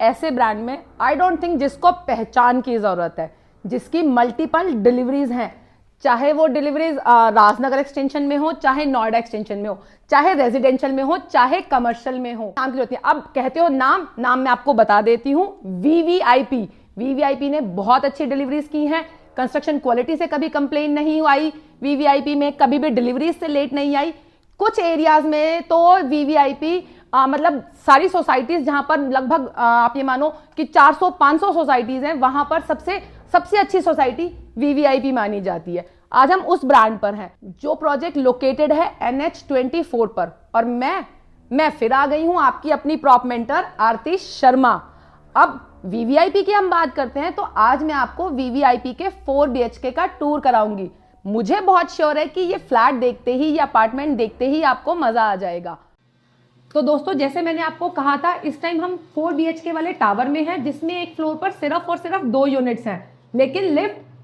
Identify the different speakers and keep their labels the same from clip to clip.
Speaker 1: ऐसे ब्रांड में I don't think जिसको पहचान की जरूरत है, जिसकी मल्टीपल डिलीवरीज हैं, चाहे वो डिलीवरीज राजनगर एक्सटेंशन में हो, चाहे नोएडा एक्सटेंशन में हो, चाहे रेजिडेंशियल में हो, चाहे कमर्शियल में हो, नाम की जरूरत है। अब कहते हो नाम मैं आपको बता देती हूँ, वीवीआईपी ने बहुत अच्छी डिलीवरीज की हैं। कंस्ट्रक्शन क्वालिटी से कभी कंप्लेन नहीं आई, वीवीआईपी में कभी भी डिलीवरीज से लेट नहीं आई। कुछ एरियाज में तो वीवीआईपी मतलब सारी सोसाइटीज जहां पर लगभग आप ये मानो कि 400-500 सोसाइटीज हैं, वहां पर सबसे अच्छी सोसाइटी वीवीआईपी मानी जाती है। आज हम उस ब्रांड पर हैं। जो प्रोजेक्ट लोकेटेड है NH24 पर, और मैं फिर आ गई हूं आपकी अपनी प्रॉप मेंटर आरती शर्मा। अब वीवीआईपी की हम बात करते हैं, तो आज मैं आपको वीवीआईपी के 4 BHK का टूर कराऊंगी। मुझे बहुत श्योर है कि ये फ्लैट देखते ही, ये अपार्टमेंट देखते ही आपको मजा आ जाएगा। तो दोस्तों, जैसे मैंने आपको कहा था, इस टाइम हम 4 BHK वाले टावर में हैं, जिसमें एक फ्लोर पर सिर्फ और सिर्फ 2 यूनिट्स हैं, लेकिन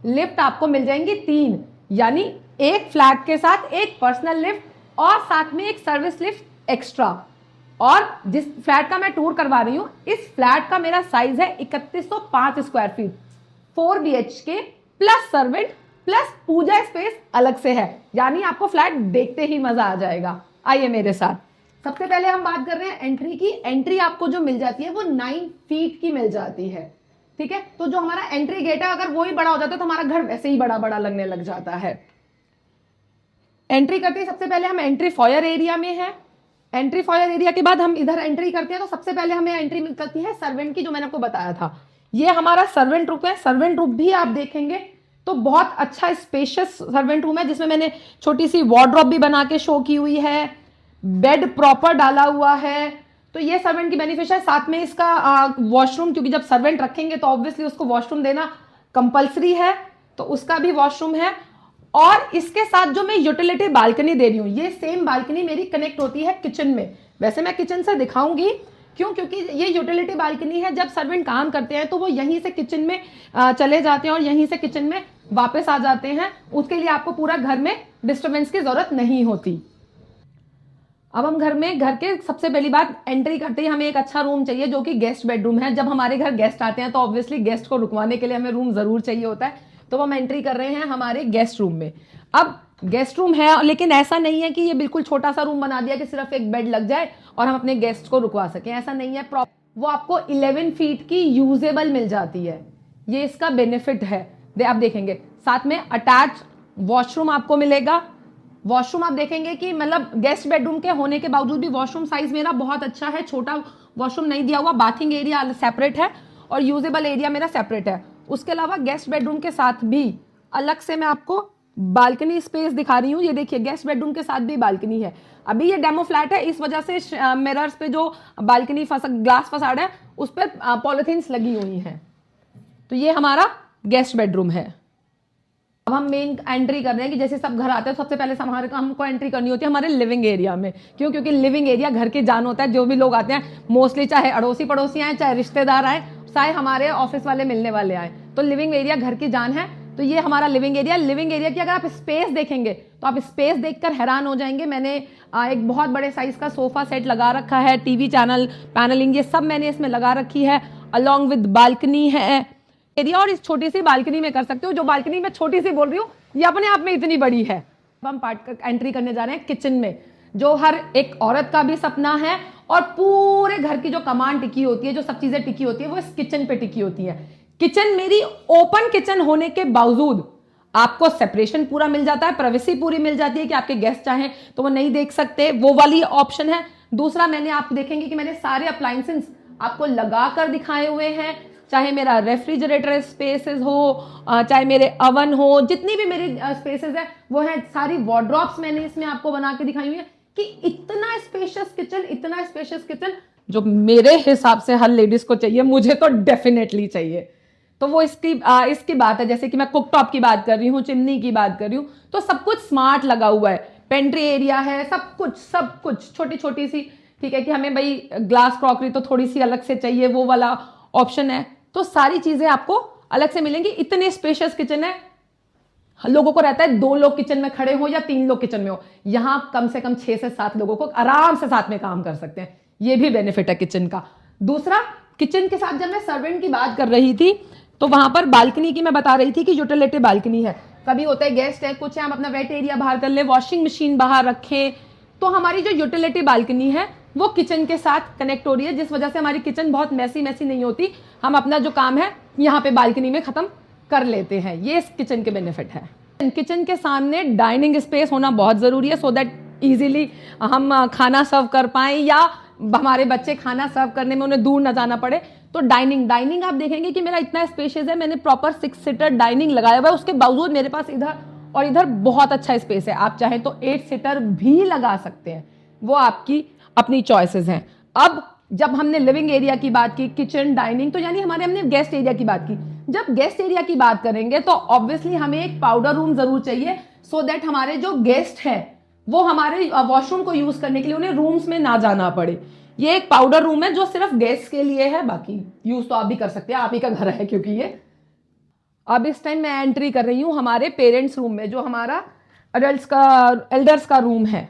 Speaker 1: लिफ्ट आपको मिल जाएंगी 3, यानी एक फ्लैट के साथ एक पर्सनल लिफ्ट और साथ में एक सर्विस लिफ्ट एक्स्ट्रा। और जिस फ्लैट का मैं टूर करवा रही हूं, इस फ्लैट का मेरा साइज है 3105 square feet, 4 BHK plus servant plus puja space अलग से है, यानी आपको फ्लैट देखते ही मजा आ जाएगा। आइए मेरे साथ। सबसे पहले हम बात कर रहे हैं एंट्री की। एंट्री आपको जो मिल जाती है वो 9 फीट की मिल जाती है, ठीक है। तो जो हमारा एंट्री गेट है, अगर वो ही बड़ा हो जाता है तो हमारा घर वैसे ही बड़ा बड़ा लगने लग जाता है। एंट्री करते ही सबसे पहले हम एंट्री फॉयर एरिया में है। एंट्री फॉयर एरिया के बाद हम इधर एंट्री करते हैं, तो सबसे पहले हमें एंट्री मिलती है सर्वेंट की, जो मैंने आपको बताया था। ये हमारा सर्वेंट रूम है। सर्वेंट रूम भी आप देखेंगे तो बहुत अच्छा स्पेशियस सर्वेंट रूम है, जिसमें मैंने छोटी सी वार्डरोब भी बना के शो की हुई है, बेड प्रॉपर डाला हुआ है। तो ये सर्वेंट की बेनिफिट है। साथ में इसका वॉशरूम, क्योंकि जब सर्वेंट रखेंगे तो ऑब्वियसली उसको वॉशरूम देना कंपलसरी है, तो उसका भी वॉशरूम है। और इसके साथ जो मैं यूटिलिटी बालकनी दे रही हूँ, ये सेम बालकनी मेरी कनेक्ट होती है किचन में। वैसे मैं किचन से दिखाऊंगी, क्यों? क्योंकि ये यूटिलिटी बालकनी है। जब सर्वेंट काम करते हैं तो वो यहीं से किचन में चले जाते हैं और यहीं से किचन में वापस आ जाते हैं। उसके लिए आपको पूरा घर में डिस्टर्बेंस की जरूरत नहीं होती। अब हम घर के सबसे पहली बात, एंट्री करते ही हमें एक अच्छा रूम चाहिए, जो कि गेस्ट बेडरूम है। जब हमारे घर गेस्ट आते हैं तो ऑब्वियसली गेस्ट को रुकवाने के लिए हमें रूम जरूर चाहिए होता है, तो हम एंट्री कर रहे हैं हमारे गेस्ट रूम में। अब गेस्ट रूम है, लेकिन ऐसा नहीं है कि ये बिल्कुल छोटा सा रूम बना दिया कि सिर्फ एक बेड लग जाए और हम अपने गेस्ट को रुकवा सकें, ऐसा नहीं है। वो आपको 11 फीट की यूजेबल मिल जाती है, ये इसका बेनिफिट है। आप देखेंगे साथ में अटैच वॉशरूम आपको मिलेगा। वॉशरूम आप देखेंगे कि मतलब गेस्ट बेडरूम के होने के बावजूद भी वॉशरूम साइज मेरा बहुत अच्छा है, छोटा वॉशरूम नहीं दिया हुआ। बाथिंग एरिया सेपरेट है और यूजेबल एरिया मेरा सेपरेट है। उसके अलावा गेस्ट बेडरूम के साथ भी अलग से मैं आपको बालकनी स्पेस दिखा रही हूँ। ये देखिए, गेस्ट बेडरूम के साथ भी बालकनी है। अभी ये डेमो फ्लैट है, इस वजह से मिरर्स पे जो बालकनी ग्लास फसाड है उस पर पॉलिथीन्स लगी हुई हैं। तो ये हमारा गेस्ट बेडरूम है। अब हम मेन एंट्री कर रहे हैं कि जैसे सब घर आते हैं, सबसे पहले हमको एंट्री करनी होती है हमारे लिविंग एरिया में। क्यों? क्योंकि लिविंग एरिया घर की जान होता है। जो भी लोग आते हैं मोस्टली, चाहे अड़ोसी पड़ोसी आए, चाहे रिश्तेदार आए, चाहे हमारे ऑफिस वाले मिलने वाले आए, तो लिविंग एरिया घर की जान है। तो ये हमारा लिविंग एरिया। लिविंग एरिया की अगर आप स्पेस देखेंगे तो आप स्पेस देखकर हैरान हो जाएंगे। मैंने एक बहुत बड़े साइज का सोफा सेट लगा रखा है, टीवी चैनल, पैनलिंग, ये सब मैंने इसमें लगा रखी है। अलॉन्ग विद बालकनी है एरिया, और इस छोटी सी बालकनी में कर सकते हो। जो बालकनी मैं छोटी सी बोल रही हूँ, ये अपने आप में इतनी बड़ी है। अब हम एंट्री करने जा रहे हैं किचन में, जो हर एक औरत का भी सपना है, और पूरे घर की जो कमांड टिकी होती है, जो सब चीजें टिकी होती है, वो इस किचन पे टिकी होती है। किचन मेरी ओपन किचन होने के बावजूद आपको सेपरेशन पूरा मिल जाता है, प्राइवेसी पूरी मिल जाती है कि आपके गेस्ट चाहें तो वो नहीं देख सकते, वो वाली ऑप्शन है। दूसरा, मैंने आप देखेंगे कि मैंने सारे अप्लायंसेस आपको लगा कर दिखाए हुए हैं, चाहे मेरा रेफ्रिजरेटर स्पेसेस हो, चाहे मेरे अवन हो, जितनी भी मेरी स्पेसेस है वो है। सारी वार्डरोब्स मैंने इसमें आपको बना के दिखाई हुई है कि इतना स्पेशियस किचन जो मेरे हिसाब से हर लेडीज को चाहिए, मुझे तो डेफिनेटली चाहिए। तो वो इसकी बात है। जैसे कि मैं कुकटॉप की बात कर रही हूँ, चिमनी की बात कर रही हूँ, तो सब कुछ स्मार्ट लगा हुआ है। पेंट्री एरिया है, सब कुछ छोटी छोटी सी, ठीक है, कि हमें भाई ग्लास क्रॉकरी तो थोड़ी सी अलग से चाहिए, वो वाला ऑप्शन है। तो सारी चीजें आपको अलग से मिलेंगी। इतने स्पेशियस किचन है। लोगों को रहता है 2 लोग किचन में खड़े हो या 3 लोग किचन में हो, यहां कम से कम 6 से 7 लोगों को आराम से साथ में काम कर सकते हैं। ये भी बेनिफिट है किचन का। दूसरा, किचन के साथ जब मैं सर्वेंट की बात कर रही थी तो वहां पर बालकनी की मैं बता रही थी कि यूटिलिटी बालकनी है। कभी होता है गेस्ट है, कुछ है, हम अपना वेट एरिया बाहर कर ले, वॉशिंग मशीन बाहर रखें, तो हमारी जो यूटिलिटी बालकनी है वो किचन के साथ कनेक्ट हो रही है, जिस वजह से हमारी किचन बहुत मैसी नहीं होती। हम अपना जो काम है यहाँ पे बालकनी में खत्म कर लेते हैं। ये इस किचन के बेनिफिट है। किचन के सामने डाइनिंग स्पेस होना बहुत जरूरी है, सो दैट इजीली हम खाना सर्व कर पाए, या हमारे बच्चे खाना सर्व करने में उन्हें दूर ना जाना पड़े। तो डाइनिंग आप देखेंगे कि मेरा इतना स्पेशियस है, मैंने प्रॉपर 6 सीटर डाइनिंग लगाया हुआ है। उसके बावजूद मेरे पास इधर और इधर बहुत अच्छा स्पेस है। आप चाहें तो 8 सीटर भी लगा सकते हैं, वो आपकी अपनी चॉइसेस हैं। अब जब हमने लिविंग एरिया की बात की, किचन, डाइनिंग, तो यानी हमने गेस्ट एरिया की बात की। जब गेस्ट एरिया की बात करेंगे तो ऑब्वियसली हमें एक पाउडर रूम जरूर चाहिए, सो दैट हमारे जो गेस्ट हैं वो हमारे वॉशरूम को यूज करने के लिए उन्हें रूम्स में ना जाना पड़े। ये एक पाउडर रूम है जो सिर्फ गेस्ट के लिए है, बाकी यूज तो आप भी कर सकते हैं, आप ही का घर है क्योंकि ये। अब इस टाइम मैं एंट्री कर रही हूं हमारे पेरेंट्स रूम में, जो हमारा एल्डर्स का रूम है।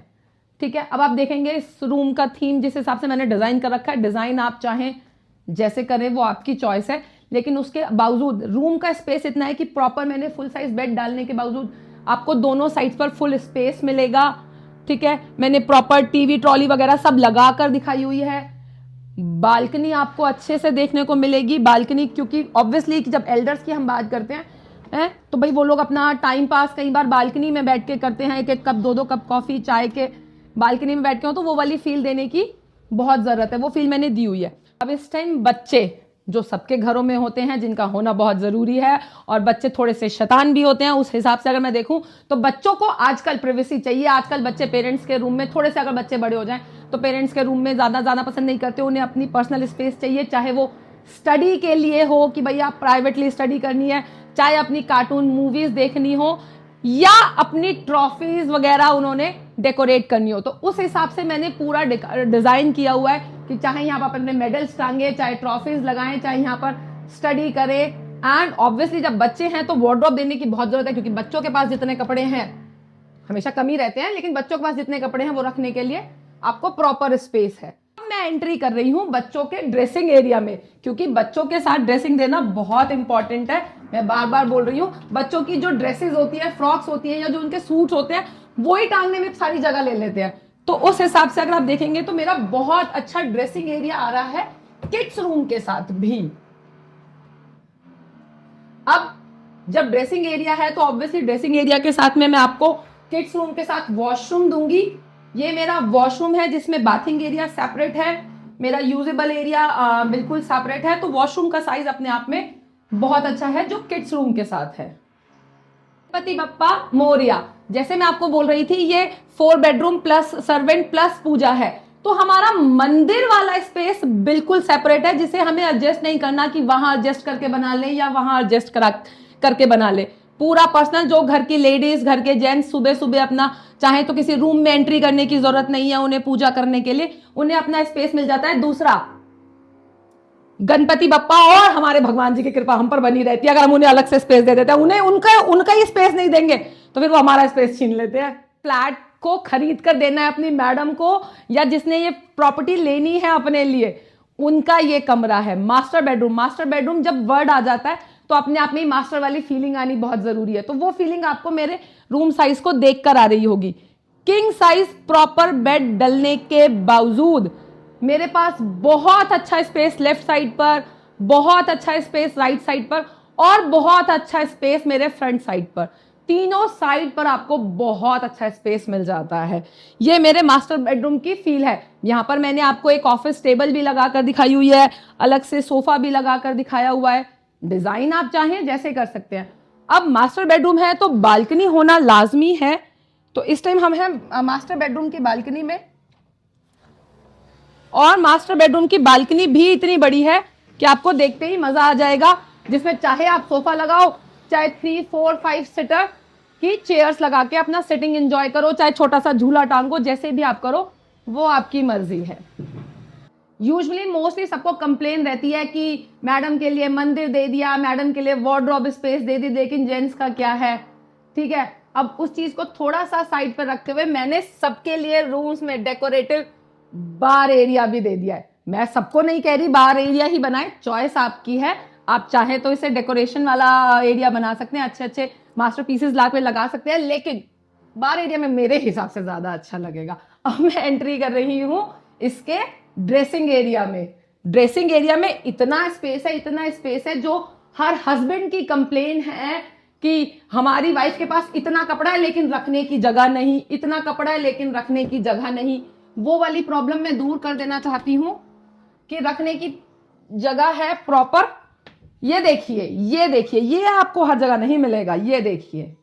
Speaker 1: ठीक है, अब आप देखेंगे इस रूम का थीम जिस हिसाब से मैंने डिजाइन कर रखा है, डिजाइन आप चाहें जैसे करें वो आपकी चॉइस है, लेकिन उसके बावजूद रूम का स्पेस इतना है कि प्रॉपर मैंने फुल साइज बेड डालने के बावजूद आपको दोनों साइड पर फुल स्पेस मिलेगा। ठीक है, मैंने प्रॉपर टीवी ट्रॉली वगैरह सब लगा कर दिखाई हुई है। बालकनी आपको अच्छे से देखने को मिलेगी। बालकनी क्योंकि ऑब्वियसली जब एल्डर्स की हम बात करते हैं तो भाई वो लोग अपना टाइम पास कई बार बालकनी में बैठ के करते हैं, 1-1 कप 2-2 कप कॉफी चाय के बालकनी में बैठ के हो, तो वो वाली फील देने की बहुत जरूरत है। वो फील मैंने दी हुई है। अब इस टाइम बच्चे जो सबके घरों में होते हैं, जिनका होना बहुत जरूरी है, और बच्चे थोड़े से शैतान भी होते हैं, उस हिसाब से अगर मैं देखूं तो बच्चों को आजकल प्राइवेसी चाहिए। आजकल बच्चे पेरेंट्स के रूम में, थोड़े से अगर बच्चे बड़े हो जाएं तो पेरेंट्स के रूम में ज्यादा जाना पसंद नहीं करते, उन्हें अपनी पर्सनल स्पेस चाहिए, चाहे वो स्टडी के लिए हो कि भैया प्राइवेटली स्टडी करनी है, चाहे अपनी कार्टून मूवीज देखनी हो, या अपनी ट्रॉफीज वगैरह उन्होंने डेकोरेट करनी हो। तो उस हिसाब से मैंने पूरा डिजाइन किया हुआ है कि चाहे यहाँ पर अपने मेडल्स टांगे, चाहे ट्रॉफीज लगाएं, चाहे यहाँ पर स्टडी करें। एंड ऑब्वियसली जब बच्चे हैं तो वार्डरोब देने की बहुत जरूरत है, क्योंकि बच्चों के पास जितने कपड़े हैं, हमेशा कम ही रहते हैं, लेकिन बच्चों के पास जितने कपड़े हैं वो रखने के लिए आपको प्रॉपर स्पेस है। मैं एंट्री कर रही हूं बच्चों के ड्रेसिंग एरिया में, क्योंकि बच्चों के साथ ड्रेसिंग देना बहुत इंपॉर्टेंट है। मैं बार बार बोल रही हूं, बच्चों की जो ड्रेसेस होती है, फ्रॉक्स होती है, या जो उनके सूट होते हैं, वो ही टांगने में सारी जगह ले लेते हैं। तो उस हिसाब से अगर आप देखेंगे तो मेरा बहुत अच्छा ड्रेसिंग एरिया आ रहा है किड्स रूम के साथ भी। अब जब ड्रेसिंग एरिया है तो ऑब्वियसली ड्रेसिंग एरिया के साथ में मैं आपको किड्स रूम के साथ वॉशरूम दूंगी। ये मेरा वॉशरूम है जिसमें बाथिंग एरिया सेपरेट है, मेरा यूजेबल एरिया बिल्कुल सेपरेट है। तो वॉशरूम का साइज अपने आप में बहुत अच्छा है जो किड्स रूम के साथ है। गणपति बप्पा मोरिया, जैसे मैं आपको बोल रही थी, ये 4 बेडरूम प्लस सर्वेंट प्लस पूजा है। तो हमारा मंदिर वाला स्पेस बिल्कुल सेपरेट है, जिसे हमें एडजस्ट नहीं करना कि वहां एडजस्ट करके बना ले या वहां एडजस्ट करके बना ले। पूरा पर्सनल, जो घर की लेडीज, घर के जेंट्स सुबह सुबह अपना चाहे तो किसी रूम में एंट्री करने की जरूरत नहीं है उन्हें पूजा करने के लिए, उन्हें अपना स्पेस मिल जाता है। दूसरा, गणपति बप्पा और हमारे भगवान जी की कृपा हम पर बनी रहती है। अगर हम उन्हें अलग से स्पेस दे देते हैं, उन्हें उनका ही स्पेस नहीं देंगे तो फिर वो हमारा स्पेस छीन लेते हैं। फ्लैट को खरीद कर देना है अपनी मैडम को, या जिसने ये प्रॉपर्टी लेनी है अपने लिए, उनका ये कमरा है मास्टर बेडरूम। मास्टर बेडरूम जब वर्ड आ जाता है तो अपने आप में ही मास्टर वाली फीलिंग आनी बहुत जरूरी है। तो वो फीलिंग आपको मेरे रूम साइज को देखकर आ रही होगी। किंग साइज प्रॉपर बेड डलने के बावजूद मेरे पास बहुत अच्छा स्पेस लेफ्ट साइड पर, बहुत अच्छा स्पेस राइट साइड पर, और बहुत अच्छा स्पेस मेरे फ्रंट साइड पर। तीनों साइड पर आपको बहुत अच्छा स्पेस मिल जाता है। ये मेरे मास्टर बेडरूम की फील है। यहां पर मैंने आपको एक ऑफिस टेबल भी लगाकर दिखाई हुई है, अलग से सोफा भी लगाकर दिखाया हुआ है। डिजाइन आप चाहें जैसे कर सकते हैं। अब मास्टर बेडरूम है तो बालकनी होना लाजमी है। तो इस टाइम हम हैं मास्टर बेडरूम की बालकनी में, और मास्टर बेडरूम की बालकनी भी इतनी बड़ी है कि आपको देखते ही मजा आ जाएगा, जिसमें चाहे आप सोफा लगाओ, चाहे 3, 4, 5 सीटर की चेयर्स लगा के अपना सिटिंग एंजॉय करो, चाहे छोटा सा झूला टांगो, जैसे भी आप करो वो आपकी मर्जी है। यूजुअली मोस्टली सबको कंप्लेन रहती है कि मैडम के लिए मंदिर दे दिया, मैडम के लिए वार्डरोब स्पेस दे दी, लेकिन जेंट्स का क्या है। ठीक है, अब उस चीज को थोड़ा सा साइड पर रखते हुए मैंने सबके लिए रूम्स में डेकोरेटिव बार एरिया भी दे दिया है। मैं सबको नहीं कह रही बार एरिया ही बनाए, चॉइस आपकी है। आप चाहे तो इसे डेकोरेशन वाला एरिया बना सकते हैं, अच्छे अच्छे मास्टर पीसेस ला के लगा सकते हैं, लेकिन बार एरिया में मेरे हिसाब से ज्यादा अच्छा लगेगा। अब मैं एंट्री कर रही हूं इसके ड्रेसिंग एरिया में। ड्रेसिंग एरिया में इतना स्पेस है, इतना स्पेस है, जो हर हस्बैंड की कंप्लेन है कि हमारी वाइफ के पास इतना कपड़ा है लेकिन रखने की जगह नहीं, इतना कपड़ा है लेकिन रखने की जगह नहीं। वो वाली प्रॉब्लम मैं दूर कर देना चाहती हूं कि रखने की जगह है प्रॉपर। ये देखिए, ये देखिए, ये आपको हर जगह नहीं मिलेगा। ये देखिए,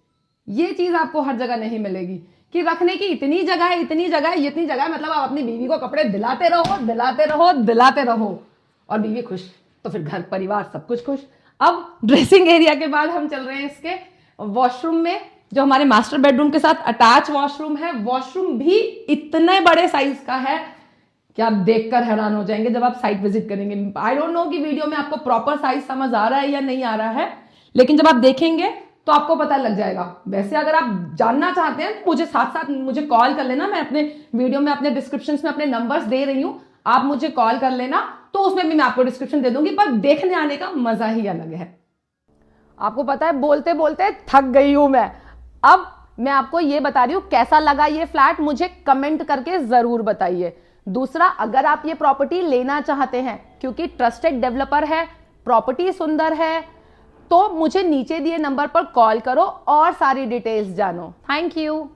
Speaker 1: ये चीज आपको हर जगह नहीं मिलेगी कि रखने की इतनी जगह है, इतनी जगह है, इतनी जगह है, मतलब आप अपनी बीवी को कपड़े दिलाते रहो, दिलाते रहो, दिलाते रहो, और बीवी खुश तो फिर घर परिवार सब कुछ खुश। अब ड्रेसिंग एरिया के बाद हम चल रहे हैं इसके वॉशरूम में, जो हमारे मास्टर बेडरूम के साथ अटैच वॉशरूम है। वॉशरूम भी इतने बड़े साइज का है कि आप देखकर हैरान हो जाएंगे जब आप साइट विजिट करेंगे। आई डोंट नो कि वीडियो में आपको प्रॉपर साइज समझ आ रहा है या नहीं आ रहा है, लेकिन जब आप देखेंगे तो आपको पता लग जाएगा। वैसे अगर आप जानना चाहते हैं मुझे साथ साथ मुझे कॉल कर लेना, मैं अपने वीडियो में अपने डिस्क्रिप्शन में अपने नंबर्स दे रही हूं, आप मुझे कॉल कर लेना, तो उसमें भी मैं आपको डिस्क्रिप्शन दे दूंगी। पर देखने आने का मजा ही अलग है। आपको पता है बोलते बोलते थक गई हूं मैं। अब मैं आपको ये बता रही हूं कैसा लगा ये फ्लैट, मुझे कमेंट करके जरूर बताइए। दूसरा, अगर आप ये प्रॉपर्टी लेना चाहते हैं, क्योंकि ट्रस्टेड डेवलपर है, प्रॉपर्टी सुंदर है, तो मुझे नीचे दिए नंबर पर कॉल करो और सारी डिटेल्स जानो। Thank you.